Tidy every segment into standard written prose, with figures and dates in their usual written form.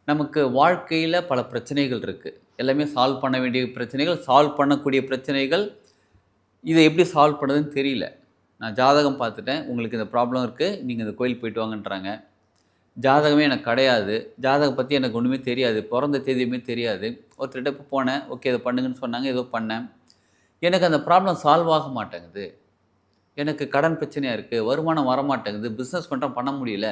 நமக்கு வாழ்க்கையில பல பிரச்சனைகள் இருக்கு. எல்லாமே சால்வ் பண்ண வேண்டிய பிரச்சனைகள், சால்வ் பண்ணக்கூடிய பிரச்சனைகள். இத எப்படி சால்வ் பண்ணுறதுன்னு தெரியல. நான் ஜாதகம் பார்த்துட்டேன். உங்களுக்கு இந்த ப்ராப்ளம் இருக்கு. நீங்க இந்த கோயிலுக்கு போயிட்டு வாங்கன்றாங்க. ஜாதகமே எனக்கு கிடையாது. ஜாதகம் பத்தி எனக்கு ஒண்ணுமே தெரியாது. பொறந்த தேதியுமே தெரியாது. ஒருத்தர்ட்ட போனேன். ஓகே இத பண்ணுங்கன்னு சொன்னாங்க. ஏதோ பண்ணேன். எனக்கு அந்த ப்ராப்ளம் சால்வ் ஆக மாட்டேங்குது. எனக்கு கடன் பிரச்சனையா இருக்கு. வருமானம் வரமாட்டேங்குது. பிசினஸ் பண்றேன் பண்ண முடியல.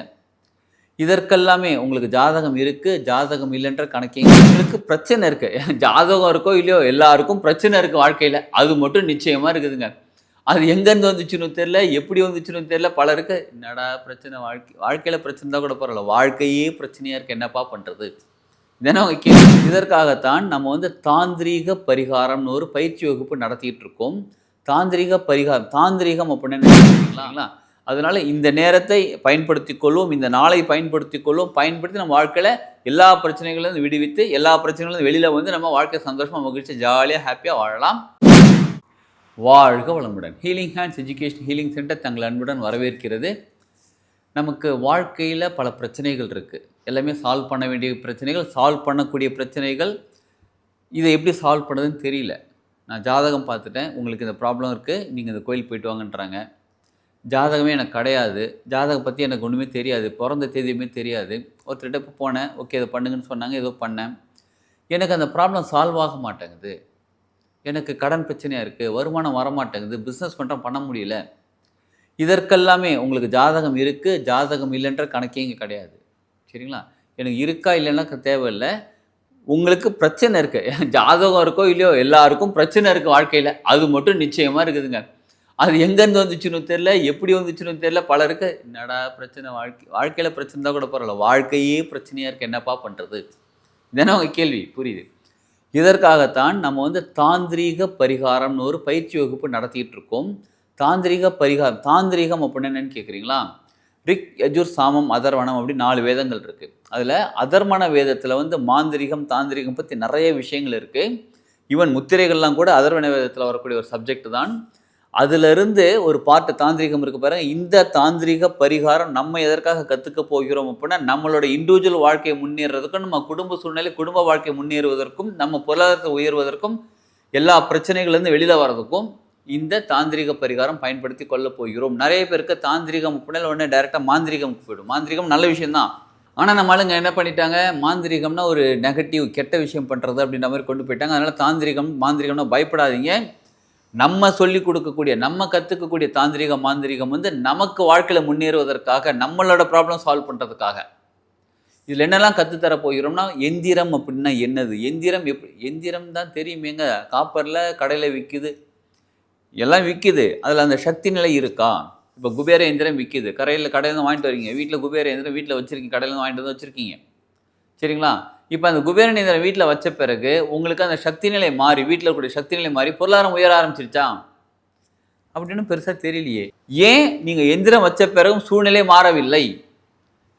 இதற்கெல்லாமே உங்களுக்கு ஜாதகம் இருக்கு, ஜாதகம் இல்லன்ற கணக்கே உங்களுக்கு பிரச்சனை இருக்கு. ஜாதகம் இருக்கோ இல்லையோ எல்லாருக்கும் பிரச்சனை இருக்கு வாழ்க்கையில. அது மட்டும் நிச்சயமா இருக்குதுங்க. அது எங்கேருந்து வந்துச்சுன்னு தெரியல, எப்படி வந்துச்சுன்னு தெரியல. பலருக்கு என்னடா பிரச்சனை வாழ்க்கையில பிரச்சனை இருந்தா கூட பரவால்ல. வாழ்க்கையே பிரச்சனையா இருக்கு என்னப்பா பண்றது? இதெல்லாம் அவங்க கேள்வி. இதற்காகத்தான் நம்ம தாந்திரீக பரிகாரம்னு ஒரு பயிற்சி வகுப்பு நடத்திட்டு இருக்கோம். தாந்திரீக பரிகாரம். தாந்திரீகம் அப்படின்னு என்ன தெரியுங்களா? அதனால இந்த நேரத்தை பயன்படுத்திக் கொள்வோம். இந்த நாளை பயன்படுத்திக் கொள்வோம். பயன்படுத்தி நம்ம வாழ்க்கையில எல்லா பிரச்சனைகளிலிருந்து விடுவித்து, எல்லா பிரச்சனைகளிலிருந்து வெளியில நம்ம வாழ்க்கை சந்தோஷமா, மகிழ்ச்சியா, ஜாலியா, ஹேப்பியா வாழலாம். வாழ்க வளமுடன். Healing hands education healing centre தங்கள் அன்புடன் வரவேற்கிறது. நமக்கு வாழ்க்கையில பல பிரச்சனைகள் இருக்கு. எல்லாமே சால்வ் பண்ண வேண்டிய பிரச்சனைகள், சால்வ் பண்ணக்கூடிய பிரச்சனைகள். இத எப்படி சால்வ் பண்ணுறதுன்னு தெரியல. நான் ஜாதகம் பார்த்துட்டேன். உங்களுக்கு இந்த ப்ராப்ளம் இருக்கு. நீங்க இந்த கோயிலுக்கு போயிட்டு வாங்கன்றாங்க. ஜாதகமே எனக்கு கிடையாது. ஜாதகம் பத்தி எனக்கு ஒண்ணுமே தெரியாது. பொறந்த தேதியுமே தெரியாது. ஒருத்தர்ட்ட போனேன். ஓகே இத பண்ணுங்கன்னு சொன்னாங்க. ஏதோ பண்ணேன். எனக்கு அந்த ப்ராப்ளம் சால்வ் ஆக மாட்டேங்குது. எனக்கு கடன் பிரச்சனையா இருக்கு. வருமானம் வரமாட்டேங்குது. பிசினஸ் பண்றேன் பண்ண முடியல. இதற்கெல்லாமே உங்களுக்கு ஜாதகம் இருக்கு, ஜாதகம் இல்லன்ற கணக்கே இங்க கிடையாது. சரிங்களா? எனக்கு இருக்கா இல்லன்னா தேவையில்ல. உங்களுக்கு பிரச்சனை இருக்கு. ஜாதகம் இருக்கோ இல்லையோ எல்லாருக்கும் பிரச்சனை இருக்கு வாழ்க்கையில. அது மட்டும் நிச்சயமா இருக்குதுங்க. அது எங்கேருந்து வந்துச்சுன்னு தெரியல, எப்படி வந்துச்சுன்னு தெரியல. பலருக்கு என்னடா பிரச்சனை வாழ்க்கையில பிரச்சனை இருந்தா கூட பரவால்ல. வாழ்க்கையே பிரச்சனையா இருக்கு என்னப்பா பண்றது? இதுதானே அவங்க கேள்வி. புரியுது. இதற்காகத்தான் நம்ம தாந்திரீக பரிகாரம்னு ஒரு பயிற்சி வகுப்பு நடத்திட்டு இருக்கோம். தாந்திரீக பரிகாரம். தாந்திரீகம் அப்படின்னா என்னன்னு கேட்குறீங்களா? ரிக், யஜுர், சாமம், அதர்வணம் அப்படி 4 வேதங்கள் இருக்கு. அதில் அதர்மண வேதத்தில் மாந்திரீகம், தாந்திரீகம் பற்றி நிறைய விஷயங்கள் இருக்கு. ஈவன் முத்திரைகள்லாம் கூட அதர்வண வேதத்தில் வரக்கூடிய ஒரு சப்ஜெக்ட் தான். அதிலிருந்து ஒரு பார்ட் தாந்திரீகம் இருக்கு பாருங்க. இந்த தாந்திரீக பரிகாரம் நம்ம எதற்காக கற்றுக்க போகிறோம் அப்படின்னா, நம்மளோட இண்டிவிஜுவல் வாழ்க்கையை முன்னேறதுக்கும், நம்ம குடும்ப சூழ்நிலை, குடும்ப வாழ்க்கை முன்னேறுவதற்கும், நம்ம பொருளாதாரத்தை உயர்வதற்கும், எல்லா பிரச்சனைகள்லேருந்து வெளியில் வர்றதுக்கும் இந்த தாந்திரீக பரிகாரம் பயன்படுத்தி கொள்ள போகிறோம். நிறைய பேருக்கு தாந்திரீகம் அப்படின்னா உடனே டைரெக்டாக மாந்திரீகமுக்கு போயிடும். மாந்திரீகம் நல்ல விஷயம் தான். ஆனால் நம்ம ஆளுங்க என்ன பண்ணிட்டாங்க, மாந்திரீகம்னா ஒரு நெகட்டிவ் கெட்ட விஷயம் பண்ணுறது அப்படின்ற மாதிரி கொண்டு போயிட்டாங்க. அதனால் தாந்திரீகம் மாந்திரீகம்னா பயப்படாதீங்க. நம்ம சொல்லிக் கொடுக்கக்கூடிய, நம்ம கற்றுக்கக்கூடிய தாந்திரீகம் மாந்திரீகம் நமக்கு வாழ்க்கையில் முன்னேறுவதற்காக, நம்மளோட ப்ராப்ளம் சால்வ் பண்ணுறதுக்காக. இதில் என்னெல்லாம் கற்றுத்தர போகிறோம்னா, எந்திரம் அப்படின்னா என்னது? எந்திரம் எந்திரம் தான் தெரியுமேங்க. காப்பரில் கடையில் விற்கிது, எல்லாம் விற்கிது. அதில் அந்த சக்தி நிலை இருக்கா? இப்போ குபேர எந்திரம் விற்கிது. கடையிலேருந்து வாங்கிட்டு வரீங்க. வீட்டில் குபேர எந்திரம் வீட்டில் வச்சுருக்கீங்க. கடையிலேருந்து வாங்கிட்டு வந்து வச்சுருக்கீங்க. சரிங்களா? இப்போ அந்த குபேரன் எந்திரம் வீட்டில் வச்ச பிறகு உங்களுக்கு அந்த சக்தி நிலை மாறி, வீட்டில் இருக்கக்கூடிய சக்தி நிலை மாறி பொருளாதாரம் உயர ஆரம்பிச்சிருச்சா? அப்படின்னு பெருசாக தெரியலையே. ஏன் நீங்கள் எந்திரம் வச்ச பிறகும் சூழ்நிலை மாறவில்லை?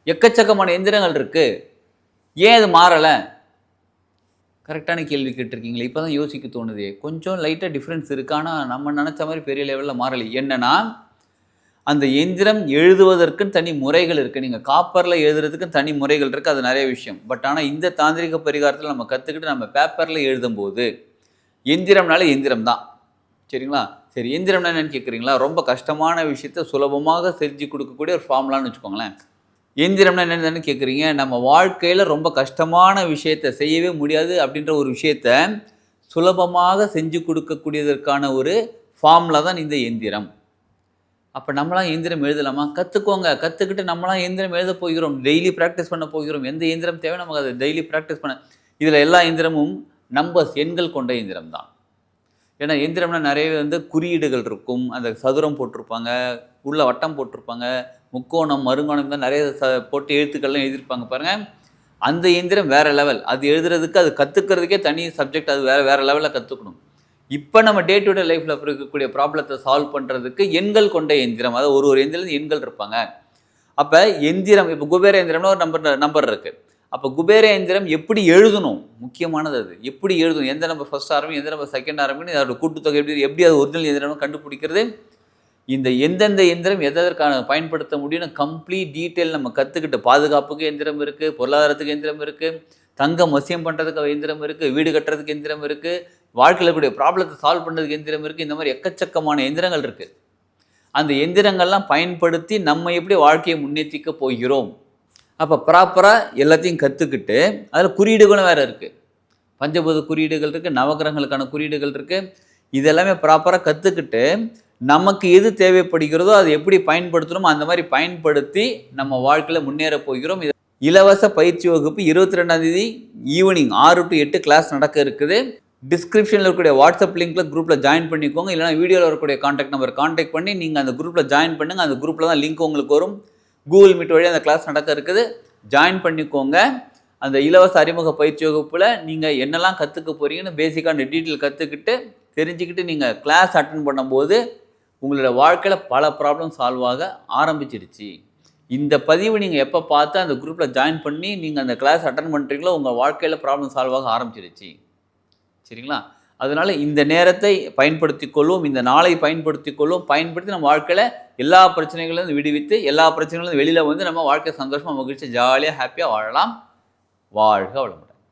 எக்கச்சக்கமான எந்திரங்கள் இருக்கு. ஏன் அது மாறலை? கரெக்டான கேள்வி கேட்டிருக்கீங்களே. இப்போ தான் யோசிக்க தோணுது. கொஞ்சம் லைட்டாக டிஃப்ரென்ஸ் இருக்கு. ஆனால் நம்ம நினச்ச மாதிரி பெரிய லெவலில் மாறலை. என்னன்னா, அந்த எந்திரம் எழுதுவதற்குன்னு தனி முறைகள் இருக்குது. நீங்கள் காப்பரில் எழுதுறதுக்கு தனி முறைகள் இருக்குது. அது நிறைய விஷயம். பட் ஆனால் இந்த தாந்திரிக பரிகாரத்தில் நம்ம கற்றுக்கிட்டு நம்ம பேப்பரில் எழுதும்போது எந்திரம்னால எந்திரம் தான். சரிங்களா? சரி, எந்திரம்னா என்னன்னு கேட்குறீங்களா? ரொம்ப கஷ்டமான விஷயத்த சுலபமாக செஞ்சு கொடுக்கக்கூடிய ஒரு ஃபார்முலான்னு வச்சுக்கோங்களேன். எந்திரம்னா என்னென்னு கேட்குறீங்க? நம்ம வாழ்க்கையில் ரொம்ப கஷ்டமான விஷயத்தை செய்யவே முடியாது அப்படின்ற ஒரு விஷயத்த சுலபமாக செஞ்சு கொடுக்கக்கூடியதற்கான ஒரு ஃபார்முலா தான் இந்த எந்திரம். அப்போ நம்மளாம் எந்திரம் எழுதலாமா? கற்றுக்கோங்க. கற்றுக்கிட்டு நம்மளாம் எந்திரம் எழுத போகிறோம். டெய்லி ப்ராக்டிஸ் பண்ண போகிறோம். எந்த எந்திரம் தேவை நமக்கு அதை டெய்லி ப்ராக்டிஸ் பண்ண. இதில் எல்லா எந்திரமும் நம்பர்ஸ், எண்கள் கொண்ட எந்திரம் தான். ஏன்னா எந்திரம்னா நிறைய குறியீடுகள் இருக்கும். அந்த சதுரம் போட்டிருப்பாங்க, உள்ள வட்டம் போட்டிருப்பாங்க, முக்கோணம், மருங்கோணம் தான் நிறைய போட்டு எழுத்துக்கள்லாம் எழுதியிருப்பாங்க பாருங்கள். அந்த எந்திரம் வேறு லெவல். அது எழுதுறதுக்கு, அது கற்றுக்கிறதுக்கே தனி சப்ஜெக்ட். அது வேறு லெவலில் கற்றுக்கணும். இப்போ நம்ம டே டு டே லைஃப்பில் இருக்கக்கூடிய ப்ராப்ளத்தை சால்வ் பண்ணுறதுக்கு எண்கள் கொண்ட எந்திரம், அதாவது ஒரு எந்திரம் எண்கள் இருப்பாங்க. அப்போ எந்திரம், இப்போ குபேர எந்திரம்னா ஒரு நம்பர் இருக்குது. அப்போ குபேர எந்திரம் எப்படி எழுதணும்? முக்கியமானது அது. எப்படி எழுதணும்? எந்த நம்பர் ஃபர்ஸ்ட் ஆரம்பி, எந்த நம்பர் செகண்ட் ஆரம்பின்னு அதோட கூட்டுத்தொகை எப்படி அது ஒரிஜினல் எந்திரம் கண்டுபிடிக்கிறது இந்த எந்தெந்த எந்திரம் எதற்கான பயன்படுத்த முடியும்னு கம்ப்ளீட் டீட்டெயில் நம்ம கற்றுக்கிட்டு, பாதுகாப்புக்கு எந்திரம் இருக்குது, பொருளாதாரத்துக்கு எந்திரம் இருக்குது, தங்கம் வசியம் பண்ணுறதுக்கு எந்திரம் இருக்குது, வீடு கட்டுறதுக்கு எந்திரம் இருக்குது, வாழ்க்கையில் கூடிய ப்ராப்ளத்தை சால்வ் பண்ணுறதுக்கு எந்திரம் இருக்குது. இந்த மாதிரி எக்கச்சக்கமான எந்திரங்கள் இருக்குது. அந்த எந்திரங்கள்லாம் பயன்படுத்தி நம்ம எப்படி வாழ்க்கையை முன்னேற்றிக்க போகிறோம். அப்போ ப்ராப்பராக எல்லாத்தையும் கற்றுக்கிட்டு, அதில் குறியீடுகளும் வேறு இருக்குது. பஞ்சபூத குறியீடுகள் இருக்குது, நவகிரகங்களுக்கான குறியீடுகள் இருக்குது. இதெல்லாமே ப்ராப்பராக கற்றுக்கிட்டு நமக்கு எது தேவைப்படுகிறதோ அதை எப்படி பயன்படுத்தணுமோ அந்த மாதிரி பயன்படுத்தி நம்ம வாழ்க்கையில் முன்னேற போகிறோம். இலவச பயிற்சி வகுப்பு 22ஆம் தேதி ஈவினிங் 6 to 8 கிளாஸ் நடக்க இருக்குது. டிஸ்கிரிப்ஷனில் இருக்கக்கூடிய வாட்ஸ்அப் லிங்க்கில் குரூப்பில் ஜாயின் பண்ணிக்கோங்க. இல்லைனா வீடியோவில் வரக்கூடிய காண்டாக்ட் நம்பர் காண்டாக்ட் பண்ணி நீங்கள் அந்த குரூப்பில் ஜாயின் பண்ணுங்கள். அந்த குரூப்பில் தான் லிங்க் உங்களுக்கு வரும். கூகுள் மீட் வழியாக அந்த கிளாஸ் நடக்க இருக்குது. ஜாயின் பண்ணிக்கோங்க. அந்த இலவச அறிமுக பயிற்சி வகுப்பில் நீங்கள் என்னெல்லாம் கற்றுக்க போகிறீங்கன்னு பேசிக்கான டீட்டெயில் கற்றுக்கிட்டு தெரிஞ்சுக்கிட்டு நீங்கள் கிளாஸ் அட்டன் பண்ணும்போது உங்களோட வாழ்க்கையில் பல ப்ராப்ளம் சால்வ் ஆக ஆரம்பிச்சிடுச்சு. இந்த பதிவு நீங்கள் எப்போ பார்த்து அந்த குரூப்பில் ஜாயின் பண்ணி நீங்கள் அந்த கிளாஸ் அட்டன் பண்ணுறீங்களோ உங்கள் வாழ்க்கையில் ப்ராப்ளம் சால்வ் ஆக ஆரம்பிச்சிடுச்சு. சரிங்களா? அதனால் இந்த நேரத்தை பயன்படுத்திக் கொள்வோம், இந்த நாளை பயன்படுத்திக் கொள்வோம். பயன்படுத்தி நம்ம வாழ்க்கையில் எல்லா பிரச்சனைகளிலிருந்து விடுவித்து எல்லா பிரச்சனைகளிலிருந்து வெளியில் வந்து நம்ம வாழ்க்கை சந்தோஷமாக மகிழ்ச்சி ஜாலியாக ஹாப்பியாக வாழலாம். வாழ்க வளமுடன்.